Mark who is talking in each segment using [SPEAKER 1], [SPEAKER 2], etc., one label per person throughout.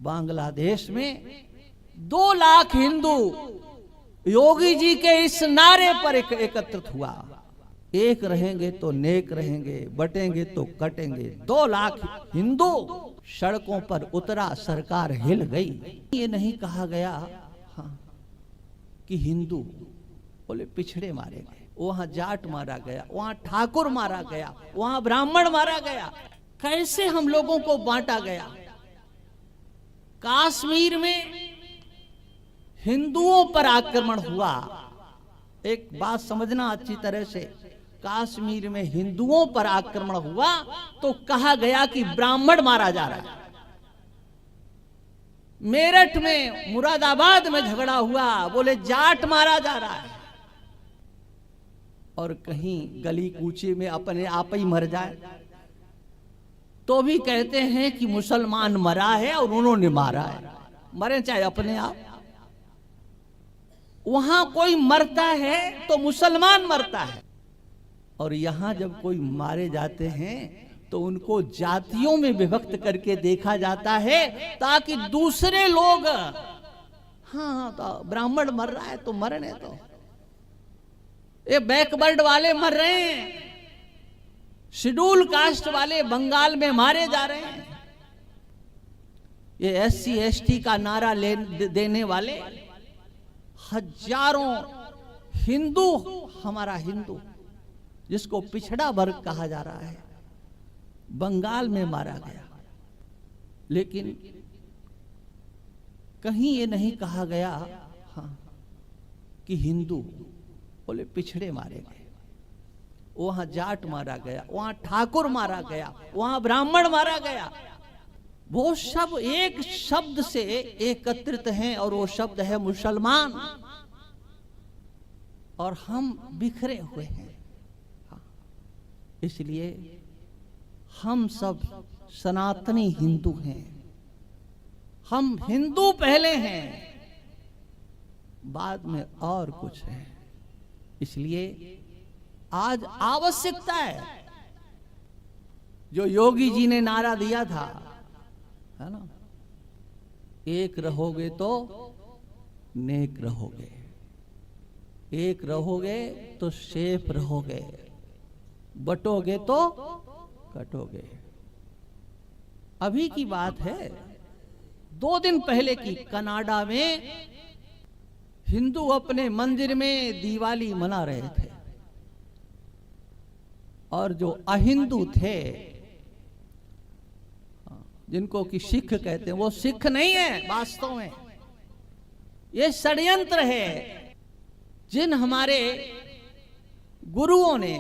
[SPEAKER 1] बांग्लादेश में 2 लाख हिंदू योगी जी के इस नारे पर एकत्रित हुआ, एक रहेंगे तो नेक रहेंगे, बटेंगे तो कटेंगे। 2 लाख हिंदू सड़कों पर उतरा, सरकार हिल गई। ये नहीं कहा गया कि हिंदू बोले पिछड़े मारे गए, वहां जाट मारा गया, वहां ठाकुर मारा गया, वहां ब्राह्मण मारा गया। कैसे हम लोगों को बांटा गया। कश्मीर में हिंदुओं पर आक्रमण हुआ। एक बात समझना अच्छी तरह से, कश्मीर में हिंदुओं पर आक्रमण हुआ तो कहा गया कि ब्राह्मण मारा जा रहा है। मेरठ में, मुरादाबाद में झगड़ा हुआ, बोले जाट मारा जा रहा है। और कहीं गली कूचे में अपने आप ही मर जाए तो भी कहते हैं कि मुसलमान मरा है और उन्होंने मारा है। मरे चाहे अपने आप। वहां कोई मरता है तो मुसलमान मरता है, और यहां जब कोई मारे जाते हैं तो उनको जातियों में विभक्त करके देखा जाता है ताकि दूसरे लोग, हाँ तो ब्राह्मण मर रहा है तो मरने दो, ये बैकवर्ड वाले मर रहे हैं, शेड्यूल कास्ट वाले बंगाल में मारे जा रहे हैं, ये SC ST का नारा देने वाले हजारों हिंदू, हमारा हिंदू जिसको पिछड़ा वर्ग कहा जा रहा है, बंगाल में मारा गया। लेकिन कहीं ये नहीं कहा गया कि हिंदू बोले पिछड़े मारे गए, वहां जाट मारा गया, वहां ठाकुर मारा गया, वहां ब्राह्मण मारा गया। वो सब एक शब्द से एकत्रित हैं और वो शब्द है मुसलमान, और हम बिखरे हुए हैं। इसलिए हम सब सनातनी हिंदू हैं, हम हिंदू पहले हैं, बाद में और कुछ है। इसलिए आज आवश्यकता है, जो योगी जी ने नारा दिया था, है ना, एक रहोगे तो नेक रहोगे, एक रहोगे तो सेफ रहोगे, बटोगे तो कटोगे। अभी की बात है, 2 दिन पहले की, कनाडा में हिंदू अपने मंदिर में दिवाली मना रहे थे, और जो अहिंदू थे, जिनको कि सिख कहते हैं, वो सिख नहीं है वास्तव में, ये षड्यंत्र है। जिन हमारे गुरुओं ने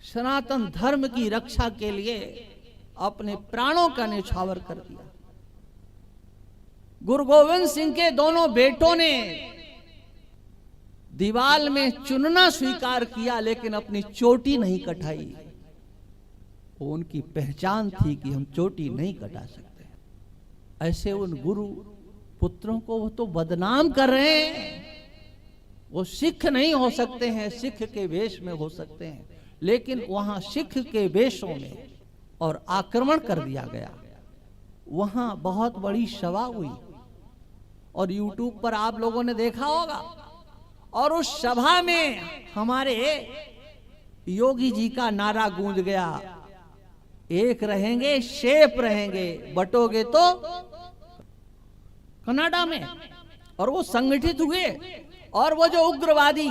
[SPEAKER 1] सनातन धर्म की रक्षा के लिए अपने प्राणों का न्यौछावर कर दिया। गुरु गोविंद सिंह के दोनों बेटों ने दीवाल में चुनना स्वीकार किया, लेकिन अपनी चोटी नहीं कटाई। वो उनकी पहचान थी कि हम चोटी नहीं कटा सकते। ऐसे उन गुरु पुत्रों को वो तो बदनाम कर रहे हैं। वो सिख नहीं हो सकते हैं, सिख के वेश में हो सकते हैं, लेकिन वहां सिख के वेशों में और आक्रमण कर दिया गया। वहां बहुत बड़ी सभा हुई और YouTube पर आप लोगों ने देखा होगा। और उस सभा में हमारे योगी जी का नारा गूंज गया, एक रहेंगे सेफ रहेंगे, बटोगे तो। कनाडा में, और वो संगठित हुए, और वो जो उग्रवादी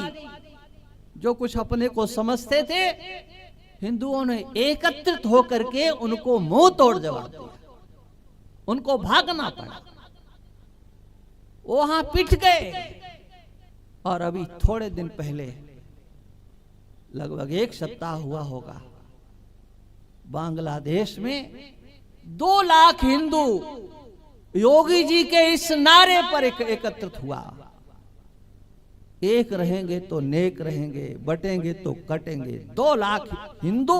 [SPEAKER 1] जो कुछ अपने को समझते थे, हिंदुओं ने एकत्रित होकर के उनको मुंह तोड़ जवाब दिया, उनको भागना पड़ा, वहां पिट गए। और अभी थोड़े दिन पहले, लगभग 1 सप्ताह हुआ होगा, बांग्लादेश में 2 लाख हिंदू योगी जी के इस नारे पर एकत्रित हुआ, एक रहेंगे तो नेक रहेंगे, बटेंगे तो कटेंगे। 2 लाख हिंदू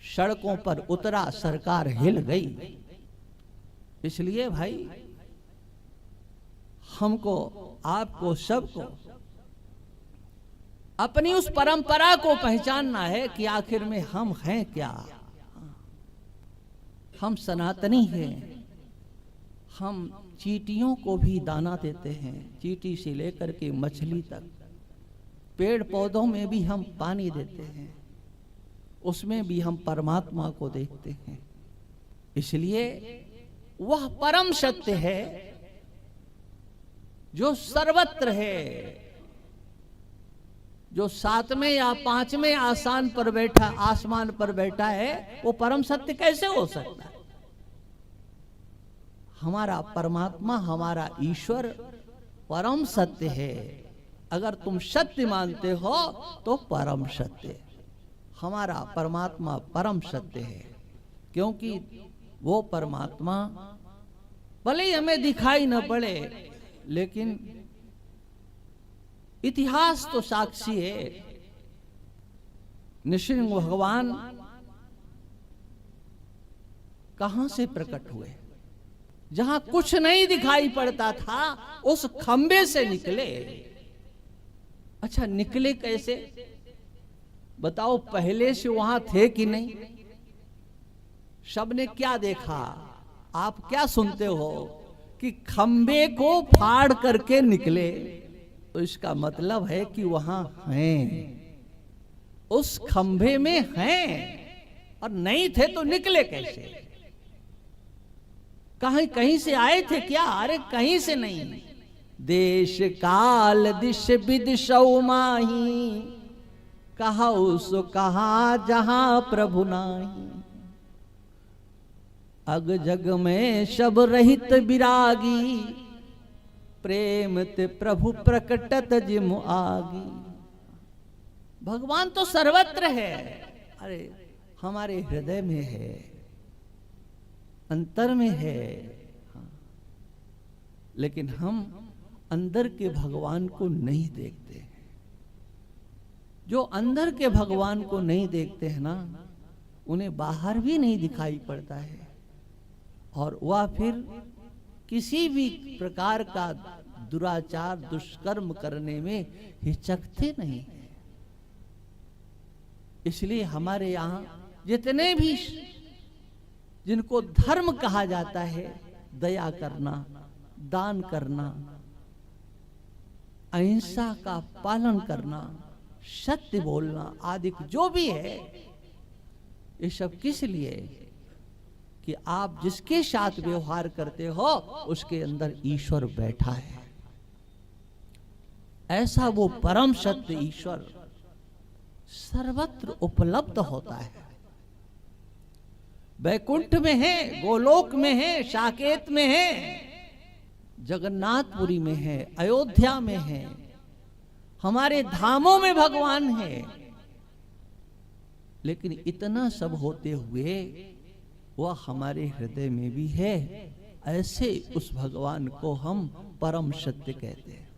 [SPEAKER 1] सड़कों पर उतरा, सरकार हिल गई। इसलिए भाई, हमको, आपको, सबको अपनी उस परंपरा को पहचानना है कि आखिर में हम हैं क्या। हम सनातनी हैं, हम चींटियों को भी दाना देते हैं, चींटी से लेकर के मछली तक। पेड़ पौधों में भी हम पानी देते हैं, उसमें भी हम परमात्मा को देखते हैं। इसलिए वह परम सत्य है जो सर्वत्र है, जो 7वें या 5वें आसमान पर बैठा है, वो परम सत्य कैसे हो सकता है? हमारा परमात्मा, हमारा ईश्वर परम सत्य है। अगर तुम सत्य मानते हो तो परम सत्य, हमारा परमात्मा परम सत्य है। क्योंकि वो परमात्मा भले ही हमें दिखाई न पड़े, लेकिन इतिहास तो साक्षी है। नृसिंह भगवान कहां से प्रकट हुए? जहां कुछ नहीं दिखाई पड़ता था, उस खंबे से निकले। अच्छा, निकले कैसे? बताओ, पहले से वहां थे कि नहीं? सबने क्या देखा? आप क्या सुनते हो कि खंबे को फाड़ करके निकले? तो इसका मतलब है कि वहां हैं, उस खंबे में हैं। और नहीं थे तो निकले कैसे? कहीं से आए थे क्या? अरे कहीं से नहीं। देश काल दिश विदिशौ माही, कहौ सो कहा जहां प्रभु नाही। अग जग में सब रहित विरागी, प्रेम ते प्रभु प्रकटत जिम आगी। भगवान तो सर्वत्र है। अरे हमारे हृदय में है, अंतर में है। हाँ। लेकिन हम अंदर के भगवान को नहीं देखते। जो अंदर के भगवान को नहीं देखते हैं ना, उन्हें बाहर भी नहीं दिखाई पड़ता है, और वह फिर किसी भी प्रकार का दुराचार दुष्कर्म करने में हिचकते नहीं है। इसलिए हमारे यहाँ जितने भी जिनको धर्म कहा जाता है, दया करना, दान करना, अहिंसा का पालन करना, सत्य बोलना आदि जो भी है, ये सब किस लिए? कि आप जिसके साथ व्यवहार करते हो उसके अंदर ईश्वर बैठा है। ऐसा वो परम सत्य ईश्वर सर्वत्र उपलब्ध होता है। वैकुंठ में है, गोलोक में है, साकेत में है, जगन्नाथपुरी में है, अयोध्या में है, हमारे धामों में भगवान है। लेकिन इतना सब होते हुए वह हमारे हृदय में भी है। ऐसे उस भगवान को हम परम सत्य कहते हैं।